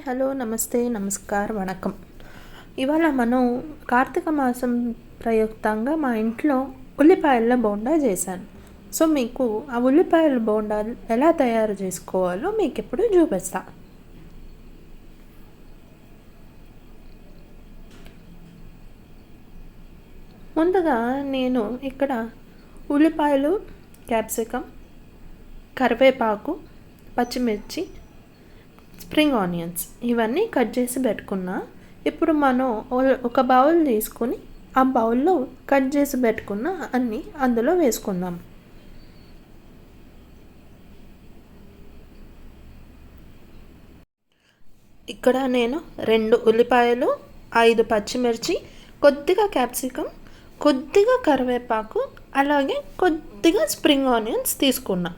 Hello, నమస్తే, నమస్కారం, వణకం. ఇవాళ మనం కార్తీక మాసం ప్రయుక్తంగా మా ఇంట్లో ఉల్లిపాయల బోండా చేశాను. సో మీకు ఆ ఉల్లిపాయల బోండా ఎలా తయారు చేసుకోవాలో మీకు ఇప్పుడు చూపిస్తా. ముందుగా నేను ఇక్కడ ఉల్లిపాయలు, క్యాప్సికమ్, కరివేపాకు, పచ్చిమిర్చి, స్ప్రింగ్ ఆనియన్స్ ఇవన్నీ కట్ చేసి పెట్టుకున్నా. ఇప్పుడు మనం ఒక బౌల్ తీసుకుని ఆ బౌల్లో కట్ చేసి పెట్టుకున్న అన్నీ అందులో వేసుకుందాం. ఇక్కడ నేను 2 ఉల్లిపాయలు, 5 పచ్చిమిర్చి, కొద్దిగా క్యాప్సికమ్, కొద్దిగా కరివేపాకు, అలాగే కొద్దిగా స్ప్రింగ్ ఆనియన్స్ తీసుకున్నా.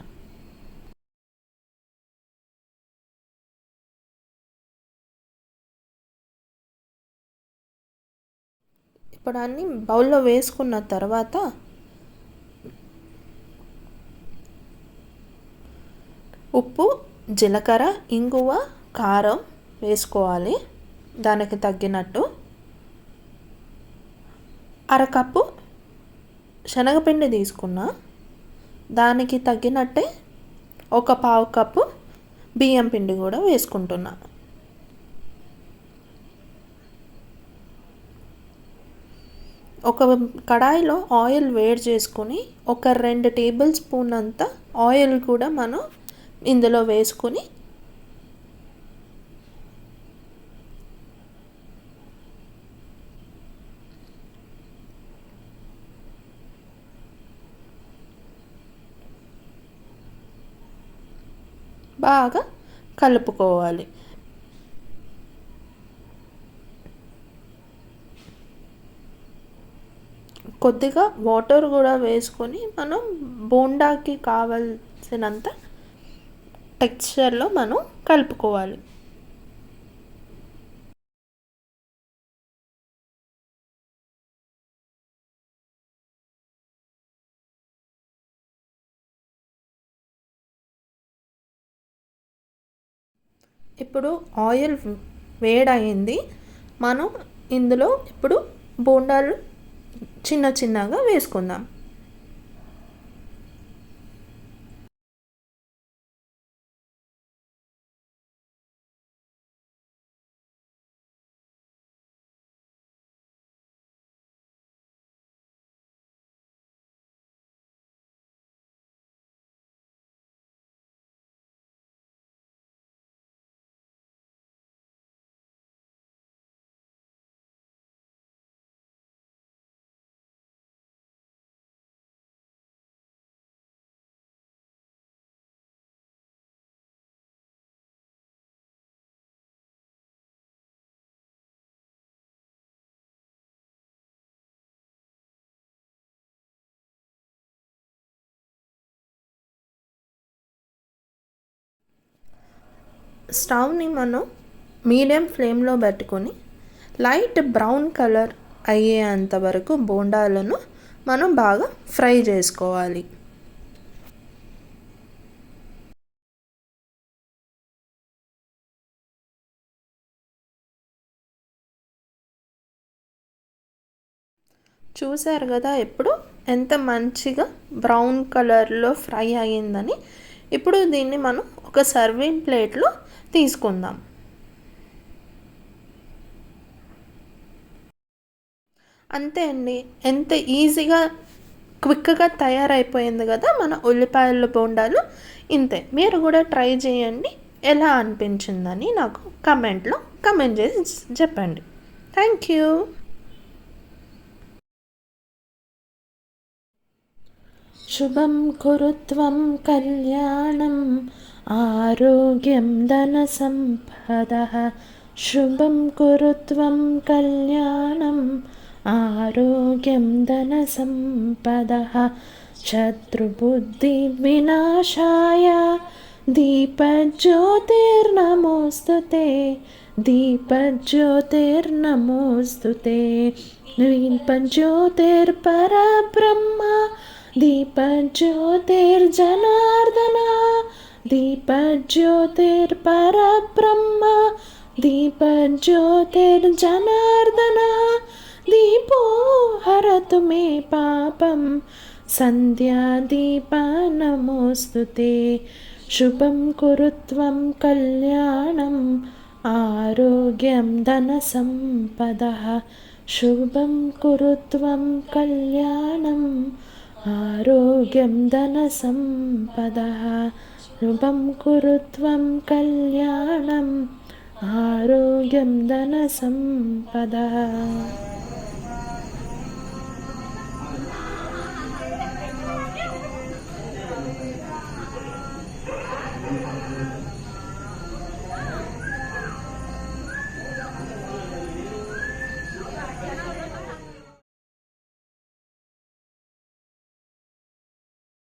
ఇప్పుడు అన్నీ బౌల్లో వేసుకున్న తర్వాత ఉప్పు, జీలకర్ర, ఇంగువ, కారం వేసుకోవాలి. దానికి తగ్గినట్టు అరకప్పు శనగపిండి తీసుకున్నా. దానికి తగ్గినట్టే ఒక పావు కప్పు బియ్యం పిండి కూడా వేసుకుంటున్నా. ఒక కడాయిలో ఆయిల్ వేడి చేసుకొని ఒక 2 టేబుల్ స్పూన్ అంత ఆయిల్ కూడా మనం ఇందులో వేసుకొని బాగా కలుపుకోవాలి. కొద్దిగా వాటర్ కూడా వేసుకొని మనం బోండాకి కావాల్సినంత టెక్స్చర్లో మనం కలుపుకోవాలి. ఇప్పుడు ఆయిల్ వేడయింది. మనం ఇందులో ఇప్పుడు బోండాలు చిన్న చిన్నగా వేసుకుందాం. స్టవ్ని మనం మీడియం ఫ్లేమ్లో పెట్టుకొని లైట్ బ్రౌన్ కలర్ అయ్యేంత వరకు బోండాలను మనం బాగా ఫ్రై చేసుకోవాలి. చూసారు కదా ఇప్పుడు ఎంత మంచిగా బ్రౌన్ కలర్లో ఫ్రై అయ్యిందని. ఇప్పుడు దీన్ని మనం ఒక సర్వింగ్ ప్లేట్లో తీసుకుందాం. అంతే అండి, ఎంత ఈజీగా క్విక్గా తయారైపోయింది కదా మన ఉల్లిపాయల బోండాలు. ఇంతే, మీరు కూడా ట్రై చేయండి. ఎలా అనిపించిందని నాకు కమెంట్లో కమెంట్ చేసి చెప్పండి. Thank you. శుభం కురుత్వం కళ్యాణం ఆరోగ్యం ధనసంపదః. శుభం కురుత్వం కళ్యాణం ఆరోగ్యం ధనసంపదః. శత్రుబుద్ధి వినాశాయ దీపజ్యోతిర్నమోస్తుతే. దీపజ్యోతిర్నమోస్తుతే. దీపజ్యోతిర్పరబ్రహ్మ दीपज्योतिर्जनार्दन. दीपज्योतिर्परब्रह्म दीपज्योतिर्जनार्दनः दीपो हरतु मे पापं सन्ध्यादीपा नमोऽस्तु ते शुभं कुरु त्वं कल्याणम् आरोग्यं धनसम्पदः शुभं कुरु त्वं कल्याणम् आरोग्यं धनसम्पदः शुभं कुरु त्वं कल्याणम् आरोग्यं धनसम्पदः।